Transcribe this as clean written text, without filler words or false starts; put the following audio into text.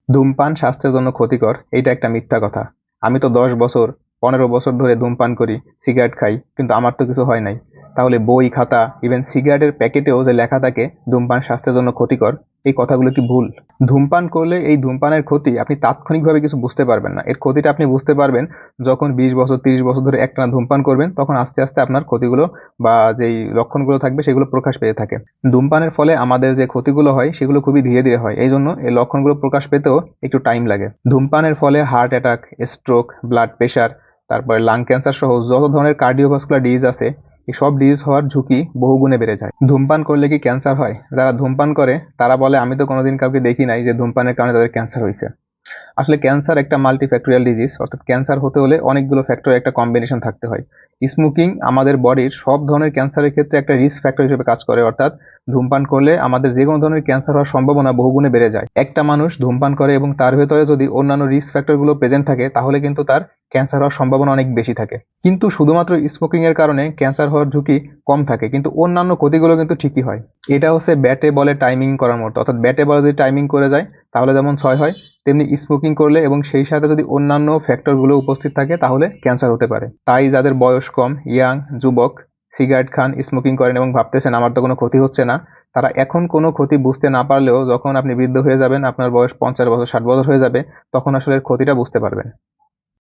ধূমপান স্বাস্থ্যের জন্য ক্ষতিকর, এইটা একটা মিথ্যা কথা। আমি তো 10 বছর 15 বছর ধরে ধূমপান করি, সিগারেট খাই, কিন্তু আমার তো কিছু হয় নাই। তাহলে বই খাতা ইভেন সিগারেটের প্যাকেটেও যে লেখা থাকে ধূমপান স্বাস্থ্যের জন্য ক্ষতিকর, এই কথাগুলো কি ভুল? ধূমপান করলে এই ধূমপানের ক্ষতি আপনি তাৎক্ষণিকভাবে কিছু বুঝতে পারবেন না। এর ক্ষতিটা আপনি বুঝতে পারবেন যখন 20 বছর 30 বছর ধরে একটানা ধূমপান করবেন, তখন আস্তে আস্তে আপনার ক্ষতিগুলো বা যেই লক্ষণগুলো থাকবে সেগুলো প্রকাশ পেতে থাকে। ধূমপানের ফলে আমাদের যে ক্ষতিগুলো হয় সেগুলো খুবই ধীরে ধীরে হয়, এই জন্য এই লক্ষণগুলো প্রকাশ পেতেও একটু টাইম লাগে। ধূমপানের ফলে heart attack, stroke, blood pressure, তারপরে লাং ক্যান্সার সহ যত ধরনের কার্ডিওভাস্কুলার ডিজিজ আছে এই সব ডিজিজ হওয়ার ঝুঁকি বহুগুণে বেড়ে যায়। ধূমপান করলে কি ক্যান্সার হয়? যারা ধূমপান করে তারা বলে আমি তো কোনোদিন কাউকে দেখি নাই যে ধূমপানের কারণে তাদের ক্যান্সার হয়েছে। আসলে ক্যান্সার একটা মাল্টিফ্যাক্টরিয়াল ডিজিজ, অর্থাৎ ক্যান্সার হতে হলে অনেকগুলো ফ্যাক্টরের একটা কম্বিনেশন থাকতে হয়। স্মোকিং আমাদের বডির সব ধরনের ক্যান্সারের ক্ষেত্রে একটা রিস্ক ফ্যাক্টর হিসেবে কাজ করে, অর্থাৎ ধূমপান করলে আমাদের যে কোনো ধরনের ক্যান্সার হওয়ার সম্ভাবনা বহুগুণে বেড়ে যায়। একটা মানুষ ধূমপান করে এবং তার ভেতরে যদি অন্যান্য রিস্ক ফ্যাক্টরগুলো প্রেজেন্ট থাকে তাহলে কিন্তু তার ক্যান্সার হওয়ার সম্ভাবনা অনেক বেশি থাকে। কিন্তু শুধুমাত্র স্মোকিং এর কারণে ক্যান্সার হওয়ার ঝুঁকি কম থাকে, কিন্তু অন্যান্য ক্ষতিগুলো কিন্তু ঠিকই হয়। এটা হচ্ছে ব্যাটে বলে টাইমিং করার মতো, অর্থাৎ ব্যাটে বলে যদি টাইমিং করে যায় তাহলে যেমন 6 হয়, তেমনি স্মোকিং করলে এবং সেই সাথে যদি অন্যান্য ফ্যাক্টরগুলো উপস্থিত থাকে তাহলে ক্যান্সার হতে পারে। তাই যাদের বয়স কম, ইয়াং, যুবক, সিগারেট খান, স্মোকিং করেন এবং ভাবতেছেন আমার তো কোনো ক্ষতি হচ্ছে না, তারা এখন কোনো ক্ষতি বুঝতে না পারলেও যখন আপনি বৃদ্ধ হয়ে যাবেন, আপনার বয়স 50 বছর 60 বছর হয়ে যাবে, তখন আসলে এর ক্ষতিটা বুঝতে পারবেন।